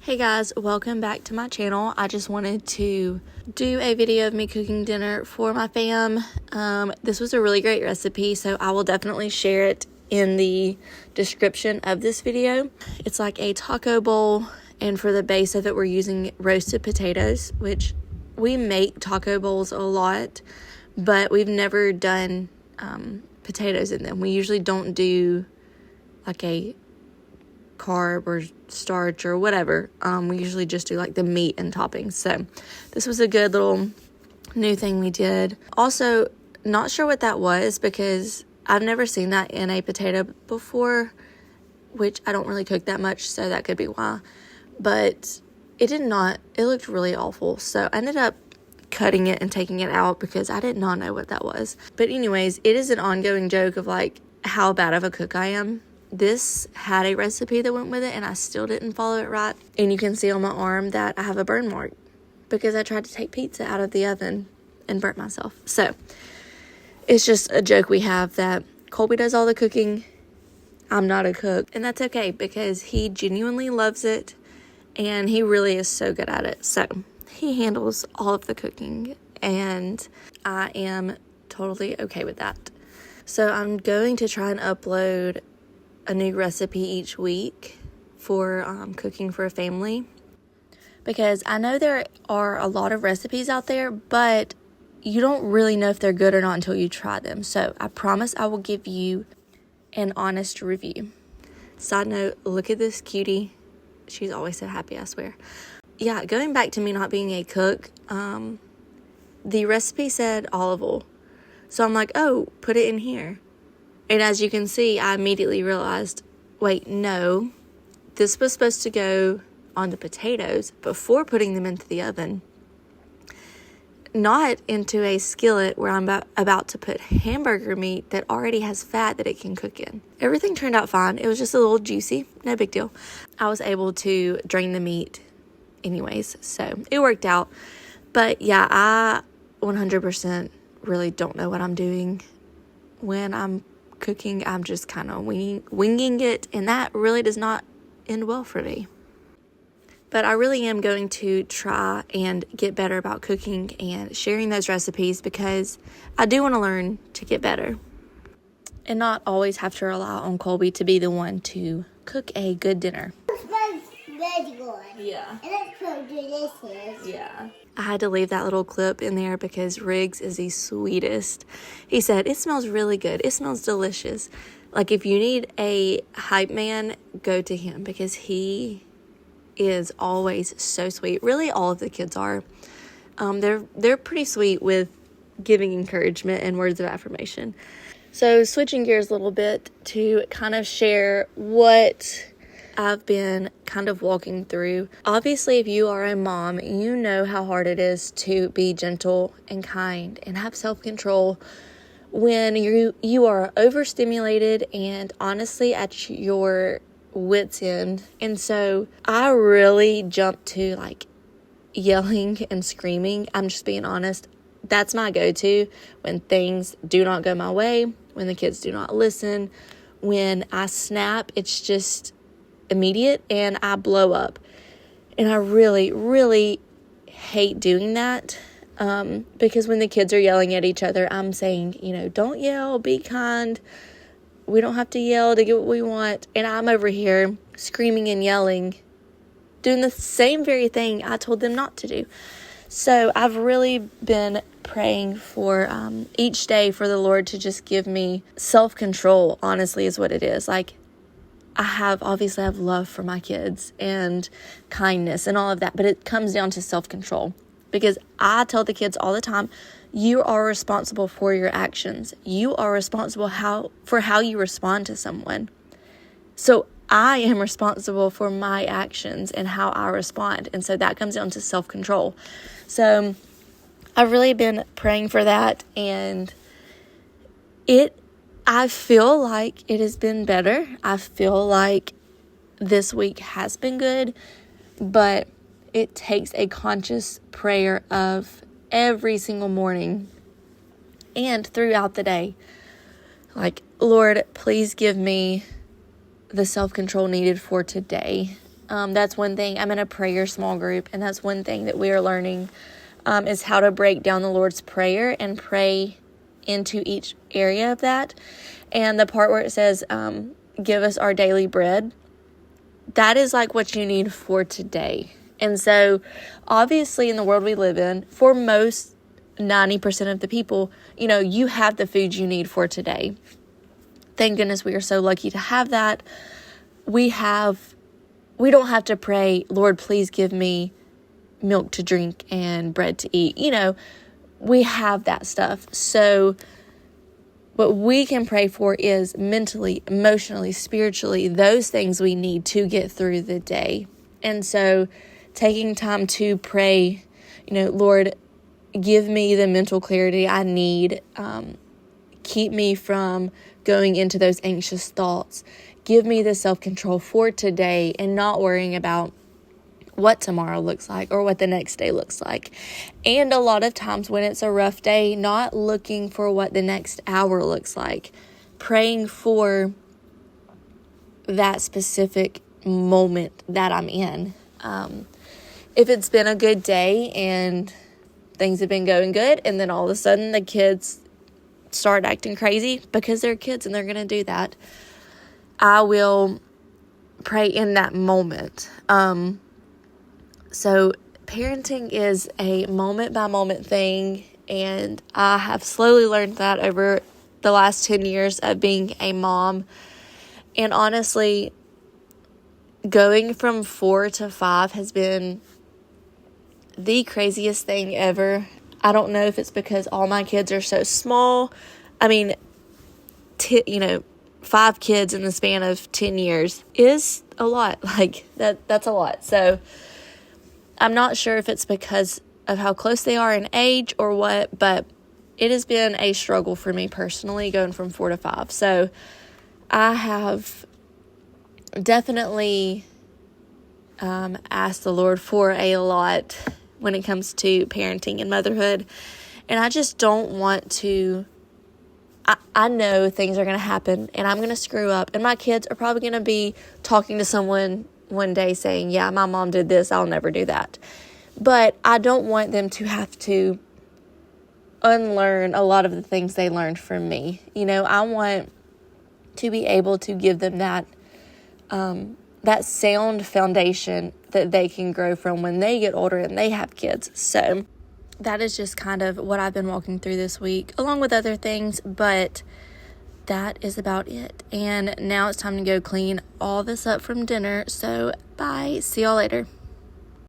Hey guys, welcome back to my channel. I just wanted to do a video of me cooking dinner for my fam. This was a really great recipe, so I will definitely share it in the description of this video. It's like a taco bowl, and for the base of it, we're using roasted potatoes, which we make taco bowls a lot, but we've never done potatoes in them. We usually don't do like a carb or starch or whatever. We usually just do like the meat and toppings. So this was a good little new thing we did. Also, not sure what that was because I've never seen that in a potato before, which I don't really cook that much, so that could be why. But it looked really awful. So I ended up cutting it and taking it out because I did not know what that was. But anyways, it is an ongoing joke of like how bad of a cook I am. This had a recipe that went with it, and I still didn't follow it right. And you can see on my arm that I have a burn mark because I tried to take pizza out of the oven and burnt myself. So it's just a joke we have that Colby does all the cooking. I'm not a cook, and that's okay because he genuinely loves it, and he really is so good at it. So he handles all of the cooking, and I am totally okay with that. So I'm going to try and upload a new recipe each week for cooking for a family, because I know there are a lot of recipes out there, but you don't really know if they're good or not until you try them. So I promise I will give you an honest review. Side note, look at this cutie. She's always so happy, I swear. Yeah, going back to me not being a cook, the recipe said olive oil. So I'm like, oh, put it in here. And as you can see, I immediately realized, wait, no, this was supposed to go on the potatoes before putting them into the oven, not into a skillet where I'm about to put hamburger meat that already has fat that it can cook in. Everything turned out fine. It was just a little juicy, no big deal. I was able to drain the meat anyways, so it worked out. But yeah, I 100% really don't know what I'm doing when I'm cooking. I'm just kind of winging it, and that really does not end well for me. But I really am going to try and get better about cooking and sharing those recipes because I do want to learn to get better and not always have to rely on Colby to be the one to cook a good dinner. It smells very good. Yeah. And it's so delicious. Yeah. I had to leave that little clip in there because Riggs is the sweetest. He said, it smells really good. It smells delicious. Like, if you need a hype man, go to him because he is always so sweet. Really, all of the kids are. They're pretty sweet with giving encouragement and words of affirmation. So, switching gears a little bit to kind of share what I've been kind of walking through. Obviously, if you are a mom, you know how hard it is to be gentle and kind and have self-control when you are overstimulated and honestly at your wit's end. And so I really jumped to like yelling and screaming. I'm just being honest. That's my go-to when things do not go my way, when the kids do not listen, when I snap. It's just immediate and I blow up, and I really, really hate doing that because when the kids are yelling at each other, I'm saying, don't yell, be kind. We don't have to yell to get what we want. And I'm over here screaming and yelling, doing the same very thing I told them not to do. So I've really been praying for each day for the Lord to just give me self-control, honestly, is what it is. Like, I have love for my kids and kindness and all of that, but it comes down to self-control because I tell the kids all the time, you are responsible for your actions. You are responsible for how you respond to someone. So I am responsible for my actions and how I respond. And so that comes down to self-control. So I've really been praying for that, and I feel like it has been better. I feel like this week has been good, but it takes a conscious prayer of every single morning and throughout the day. Like, Lord, please give me the self-control needed for today That's one thing. I'm in a prayer small group, and that's one thing that we are learning is how to break down the Lord's Prayer and pray into each area of that. And the part where it says, give us our daily bread, that is like what you need for today. And so, obviously, in the world we live in, for most 90% of the people, you have the food you need for today. Thank goodness we are so lucky to have that. We don't have to pray, Lord, please give me milk to drink and bread to eat. We have that stuff. So what we can pray for is mentally, emotionally, spiritually, those things we need to get through the day. And so taking time to pray, Lord, give me the mental clarity I need. Keep me from going into those anxious thoughts. Give me the self-control for today and not worrying about what tomorrow looks like or what the next day looks like. And a lot of times when it's a rough day, not looking for what the next hour looks like. Praying for that specific moment that I'm in. If it's been a good day and things have been going good, and then all of a sudden the kids start acting crazy because they're kids and they're going to do that, I will pray in that moment. So parenting is a moment-by-moment thing, and I have slowly learned that over the last 10 years of being a mom. And honestly, going from 4 to 5 has been the craziest thing ever. I don't know if it's because all my kids are so small. I mean, 5 kids in the span of 10 years is a lot. That's a lot. So I'm not sure if it's because of how close they are in age or what, but it has been a struggle for me personally going from 4 to 5. So I have definitely asked the Lord for a lot when it comes to parenting and motherhood. And I just don't want to. I know things are going to happen and I'm going to screw up. And my kids are probably going to be talking to someone one day saying, yeah, my mom did this, I'll never do that. But I don't want them to have to unlearn a lot of the things they learned from me. I want to be able to give them that sound foundation that they can grow from when they get older and they have kids. So that is just kind of what I've been walking through this week, along with other things, but that is about it. And now it's time to go clean all this up from dinner. So bye. See y'all later.